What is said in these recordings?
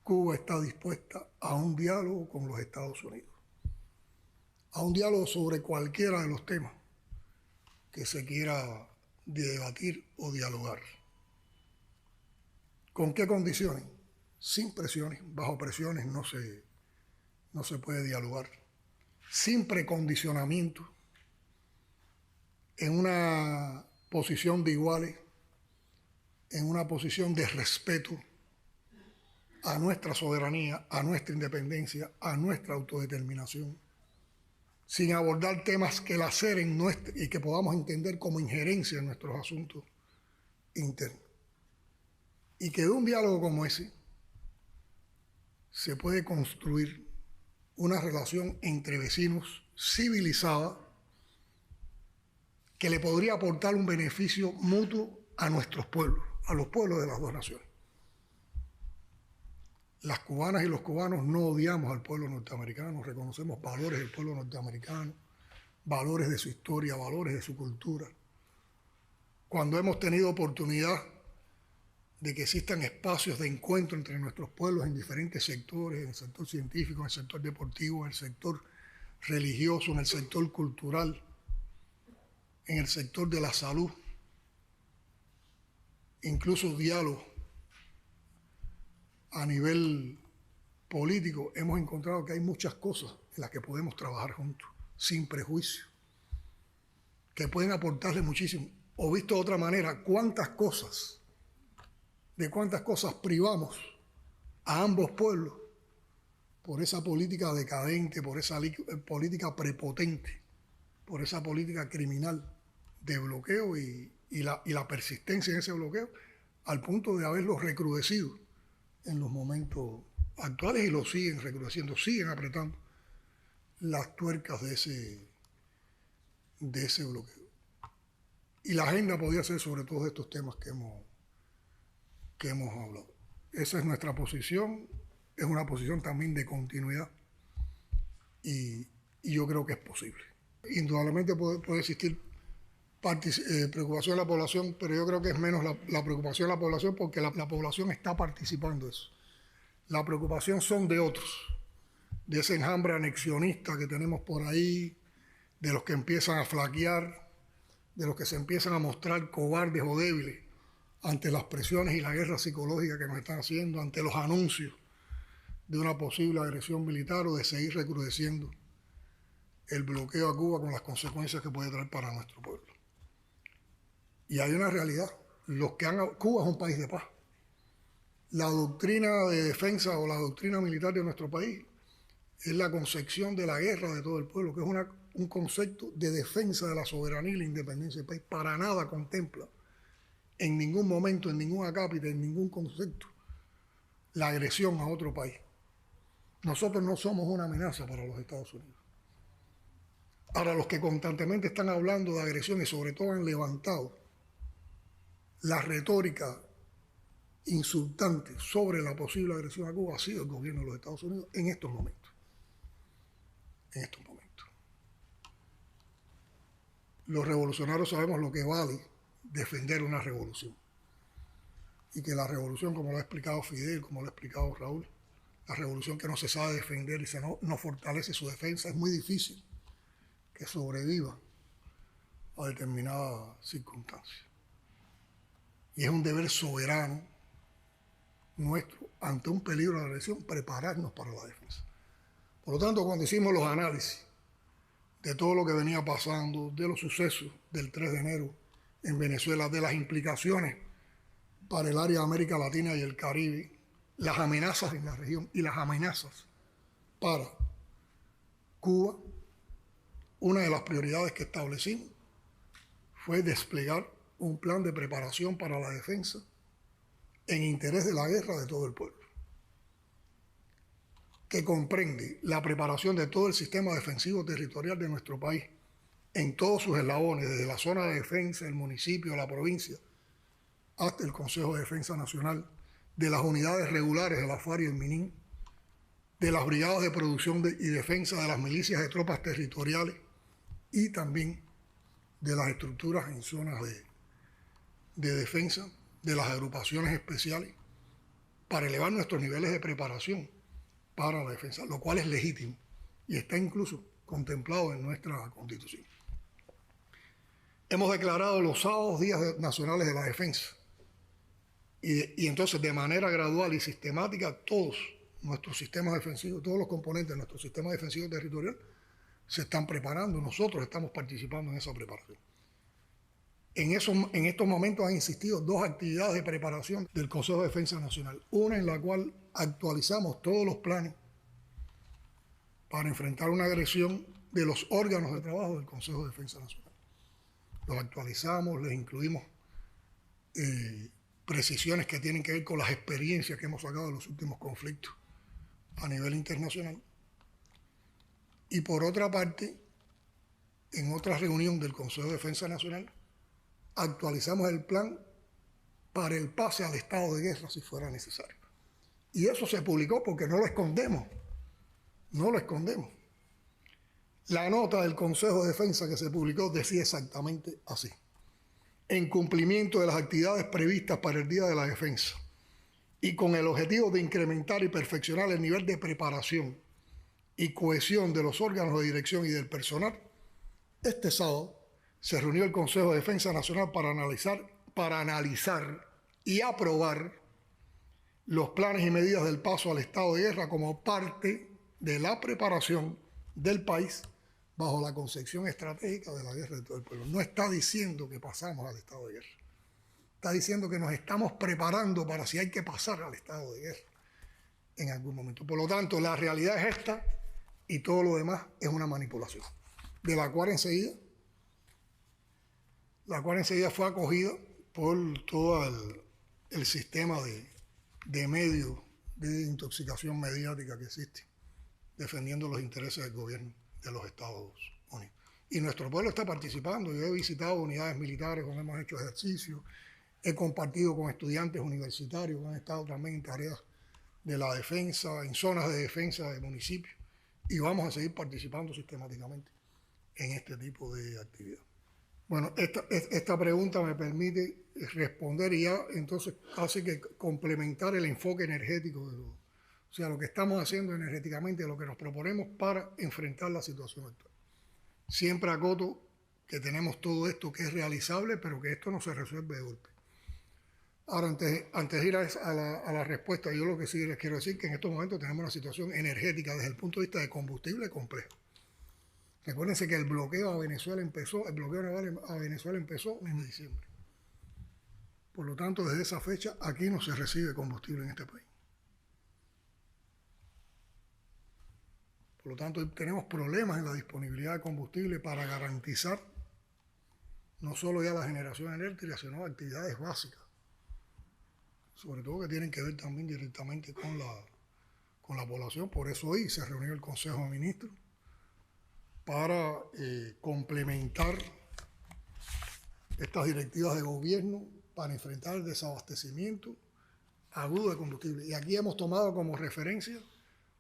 Cuba está dispuesta a un diálogo con los Estados Unidos, a un diálogo sobre cualquiera de los temas que se quiera debatir o dialogar. ¿Con qué condiciones? Sin presiones. Bajo presiones no se puede dialogar. Sin precondicionamiento, en una posición de iguales, en una posición de respeto a nuestra soberanía, a nuestra independencia, a nuestra autodeterminación, sin abordar temas que laceren y que podamos entender como injerencia en nuestros asuntos internos. Y que de un diálogo como ese se puede construir una relación entre vecinos civilizada que le podría aportar un beneficio mutuo a nuestros pueblos, a los pueblos de las dos naciones. Las cubanas y los cubanos no odiamos al pueblo norteamericano, reconocemos valores del pueblo norteamericano, valores de su historia, valores de su cultura. Cuando hemos tenido oportunidad de que existan espacios de encuentro entre nuestros pueblos en diferentes sectores, en el sector científico, en el sector deportivo, en el sector religioso, en el sector cultural, en el sector de la salud, incluso diálogo a nivel político, hemos encontrado que hay muchas cosas en las que podemos trabajar juntos, sin prejuicio, que pueden aportarle muchísimo. O visto de otra manera, de cuántas cosas privamos a ambos pueblos por esa política decadente, por esa política prepotente, por esa política criminal de bloqueo y la persistencia en ese bloqueo, al punto de haberlos recrudecido en los momentos actuales, y lo siguen recrudeciendo, siguen apretando las tuercas de ese bloqueo. Y la agenda podría ser sobre todos estos temas que hemos hablado. Esa es nuestra posición, es una posición también de continuidad, y yo creo que es posible. Indudablemente puede existir preocupación de la población, pero yo creo que es menos la preocupación de la población, porque la población está participando de eso. La preocupación son de otros, de ese enjambre anexionista que tenemos por ahí, de los que empiezan a flaquear, de los que se empiezan a mostrar cobardes o débiles ante las presiones y la guerra psicológica que nos están haciendo, ante los anuncios de una posible agresión militar o de seguir recrudeciendo el bloqueo a Cuba con las consecuencias que puede traer para nuestro pueblo. Y hay una realidad, Cuba es un país de paz. La doctrina de defensa o la doctrina militar de nuestro país es la concepción de la guerra de todo el pueblo, que es un concepto de defensa de la soberanía y la independencia del país. Para nada contempla en ningún momento, en ningún acápite, en ningún concepto, la agresión a otro país. Nosotros no somos una amenaza para los Estados Unidos. Ahora, los que constantemente están hablando de agresión y sobre todo han levantado la retórica insultante sobre la posible agresión a Cuba ha sido el gobierno de los Estados Unidos en estos momentos. En estos momentos. Los revolucionarios sabemos lo que vale defender una revolución. Y que la revolución, como lo ha explicado Fidel, como lo ha explicado Raúl, la revolución que no se sabe defender y no fortalece su defensa, es muy difícil que sobreviva a determinadas circunstancias. Y es un deber soberano nuestro, ante un peligro de agresión, prepararnos para la defensa. Por lo tanto, cuando hicimos los análisis de todo lo que venía pasando, de los sucesos del 3 de enero en Venezuela, de las implicaciones para el área de América Latina y el Caribe, las amenazas en la región y las amenazas para Cuba, una de las prioridades que establecimos fue desplegar un plan de preparación para la defensa en interés de la guerra de todo el pueblo, que comprende la preparación de todo el sistema defensivo territorial de nuestro país, en todos sus eslabones, desde la zona de defensa, el municipio, la provincia, hasta el Consejo de Defensa Nacional, de las unidades regulares de la FARC y el MININ, de las brigadas de producción y defensa de las milicias de tropas territoriales, y también de las estructuras en zonas de defensa, de las agrupaciones especiales, para elevar nuestros niveles de preparación para la defensa, lo cual es legítimo y está incluso contemplado en nuestra Constitución. Hemos declarado los sábados días nacionales de la defensa y entonces de manera gradual y sistemática todos nuestros sistemas defensivos, todos los componentes de nuestro sistema defensivo territorial se están preparando, nosotros estamos participando en esa preparación. En estos momentos han existido dos actividades de preparación del Consejo de Defensa Nacional. Una en la cual actualizamos todos los planes para enfrentar una agresión de los órganos de trabajo del Consejo de Defensa Nacional. Los actualizamos, les incluimos precisiones que tienen que ver con las experiencias que hemos sacado de los últimos conflictos a nivel internacional. Y por otra parte, en otra reunión del Consejo de Defensa Nacional, actualizamos el plan para el pase al estado de guerra si fuera necesario. Y eso se publicó porque no lo escondemos, no lo escondemos. La nota del Consejo de Defensa que se publicó decía exactamente así: en cumplimiento de las actividades previstas para el Día de la Defensa y con el objetivo de incrementar y perfeccionar el nivel de preparación y cohesión de los órganos de dirección y del personal, este sábado se reunió el Consejo de Defensa Nacional para analizar y aprobar los planes y medidas del paso al estado de guerra como parte de la preparación del país bajo la concepción estratégica de la guerra de todo el pueblo. No está diciendo que pasamos al estado de guerra. Está diciendo que nos estamos preparando para si hay que pasar al estado de guerra en algún momento. Por lo tanto, la realidad es esta y todo lo demás es una manipulación, de la cual enseguida fue acogida por todo el sistema de medios de intoxicación mediática que existe, defendiendo los intereses del gobierno de los Estados Unidos. Y nuestro pueblo está participando. Yo he visitado unidades militares donde hemos hecho ejercicios, he compartido con estudiantes universitarios que han estado también en tareas de la defensa, en zonas de defensa de municipios, y vamos a seguir participando sistemáticamente en este tipo de actividad. Bueno, esta pregunta me permite responder y ya entonces hace que complementar el enfoque energético o sea, lo que estamos haciendo energéticamente, lo que nos proponemos para enfrentar la situación actual. Siempre acoto que tenemos todo esto que es realizable, pero que esto no se resuelve de golpe. Ahora, antes de ir a la respuesta, yo lo que sí les quiero decir es que en estos momentos tenemos una situación energética desde el punto de vista de combustible complejo. Recuérdense que el bloqueo naval a Venezuela empezó en diciembre. Por lo tanto, desde esa fecha, aquí no se recibe combustible en este país. Por lo tanto, tenemos problemas en la disponibilidad de combustible para garantizar no solo ya la generación eléctrica, sino actividades básicas, sobre todo que tienen que ver también directamente con la población. Por eso hoy se reunió el Consejo de Ministros para complementar estas directivas de gobierno para enfrentar el desabastecimiento agudo de combustible. Y aquí hemos tomado como referencia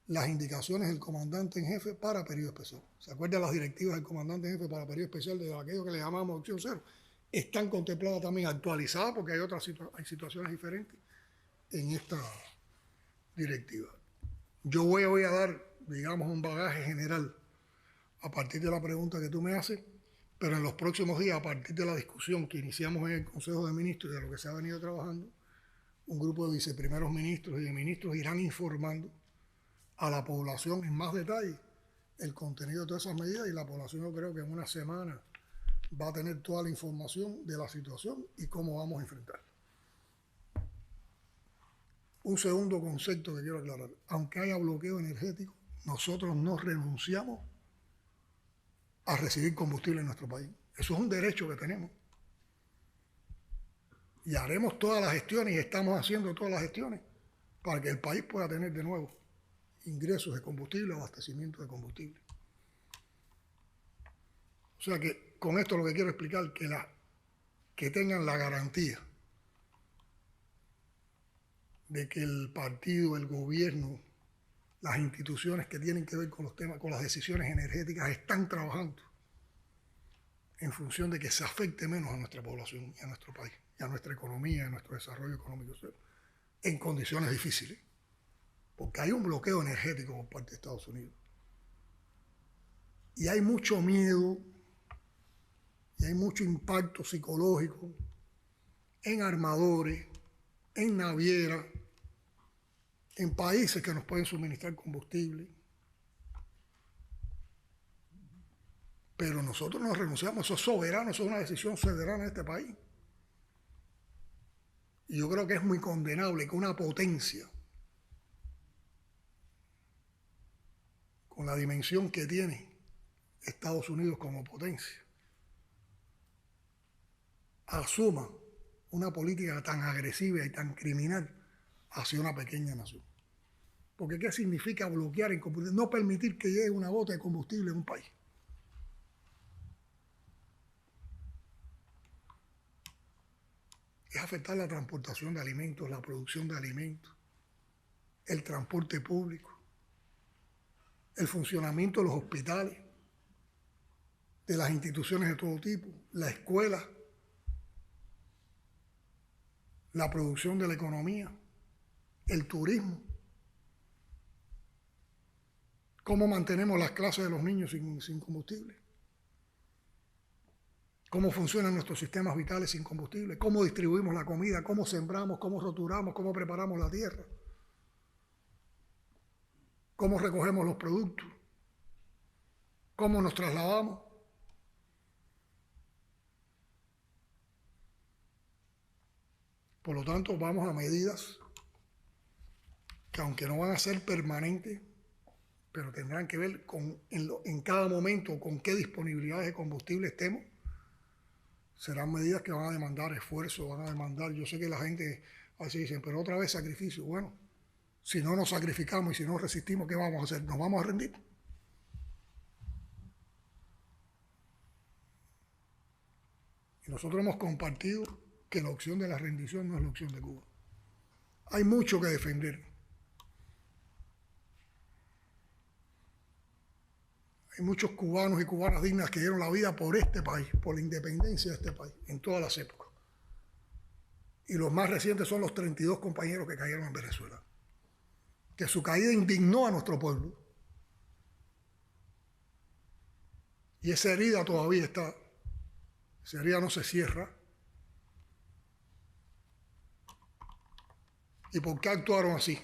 las indicaciones del comandante en jefe para periodo especial. ¿Se acuerdan las directivas del comandante en jefe para periodo especial de aquello que le llamamos opción cero? Están contempladas también, actualizadas, porque hay situaciones diferentes en esta directiva. Yo voy hoy a dar, digamos, un bagaje general a partir de la pregunta que tú me haces, pero en los próximos días, a partir de la discusión que iniciamos en el Consejo de Ministros y de lo que se ha venido trabajando, un grupo de viceprimeros ministros y de ministros irán informando a la población en más detalle el contenido de todas esas medidas, y la población, yo creo que en una semana va a tener toda la información de la situación y cómo vamos a enfrentarla. Un segundo concepto que quiero aclarar: aunque haya bloqueo energético, nosotros no renunciamos a recibir combustible en nuestro país. Eso es un derecho que tenemos. Y haremos todas las gestiones, y estamos haciendo todas las gestiones, para que el país pueda tener de nuevo ingresos de combustible, abastecimiento de combustible. O sea que con esto lo que quiero explicar es que tengan la garantía de que el partido, el gobierno, las instituciones que tienen que ver con los temas, con las decisiones energéticas, están trabajando en función de que se afecte menos a nuestra población y a nuestro país, y a nuestra economía, y a nuestro desarrollo económico. en condiciones difíciles, porque hay un bloqueo energético por parte de Estados Unidos. Y hay mucho miedo y hay mucho impacto psicológico en armadores, en navieras, en países que nos pueden suministrar combustible. Pero nosotros no renunciamos, eso es soberano, eso es una decisión soberana de este país. Y yo creo que es muy condenable que una potencia con la dimensión que tiene Estados Unidos como potencia asuma una política tan agresiva y tan criminal hacia una pequeña nación. Porque ¿qué significa bloquear el combustible? No permitir que llegue una gota de combustible en un país. Es afectar la transportación de alimentos, la producción de alimentos, el transporte público, el funcionamiento de los hospitales, de las instituciones de todo tipo, la escuela, la producción de la economía, el turismo. ¿Cómo mantenemos las clases de los niños sin combustible? ¿Cómo funcionan nuestros sistemas vitales sin combustible? ¿Cómo distribuimos la comida? ¿Cómo sembramos? ¿Cómo roturamos? ¿Cómo preparamos la tierra? ¿Cómo recogemos los productos? ¿Cómo nos trasladamos? Por lo tanto, vamos a medidas que, aunque no van a ser permanentes, pero tendrán que ver con en cada momento con qué disponibilidades de combustible estemos. Serán medidas que van a demandar esfuerzo, van a demandar, yo sé que la gente así dicen, pero otra vez sacrificio. Bueno, si no nos sacrificamos y si no resistimos, ¿qué vamos a hacer? ¿Nos vamos a rendir? Y nosotros hemos compartido que la opción de la rendición no es la opción de Cuba. Hay mucho que defender. Hay muchos cubanos y cubanas dignas que dieron la vida por este país, por la independencia de este país, en todas las épocas. Y los más recientes son los 32 compañeros que cayeron en Venezuela. Que su caída indignó a nuestro pueblo. Y esa herida todavía está. Esa herida no se cierra. ¿Y por qué actuaron así?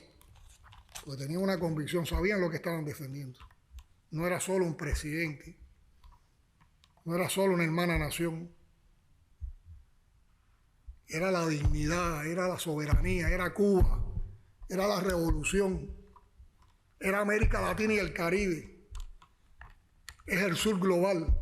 Porque tenían una convicción, sabían lo que estaban defendiendo. No era solo un presidente, no era solo una hermana nación, era la dignidad, era la soberanía, era Cuba, era la revolución, era América Latina y el Caribe, es el sur global.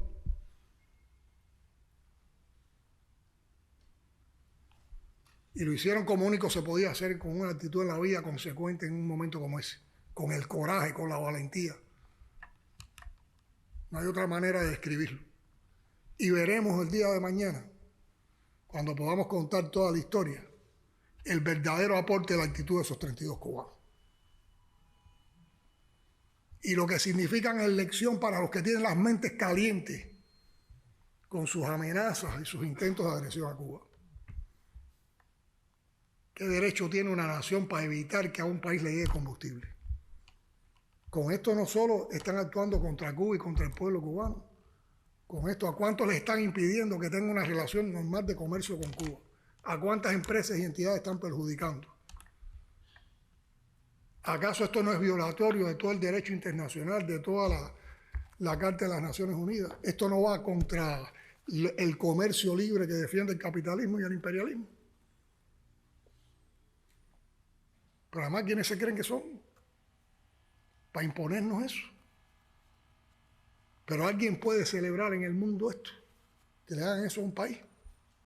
Y lo hicieron como único se podía hacer, con una actitud en la vida consecuente en un momento como ese, con el coraje, con la valentía. No hay otra manera de describirlo. Y veremos el día de mañana, cuando podamos contar toda la historia, el verdadero aporte de la actitud de esos 32 cubanos. Y lo que significan es lección para los que tienen las mentes calientes con sus amenazas y sus intentos de agresión a Cuba. ¿Qué derecho tiene una nación para evitar que a un país le llegue combustible? Con esto no solo están actuando contra Cuba y contra el pueblo cubano, con esto a cuántos les están impidiendo que tengan una relación normal de comercio con Cuba, a cuántas empresas y entidades están perjudicando. ¿Acaso esto no es violatorio de todo el derecho internacional, de toda la Carta de las Naciones Unidas? Esto no va contra el comercio libre que defiende el capitalismo y el imperialismo. Pero además, ¿quiénes se creen que son para imponernos eso? Pero alguien puede celebrar en el mundo esto, que le hagan eso a un país.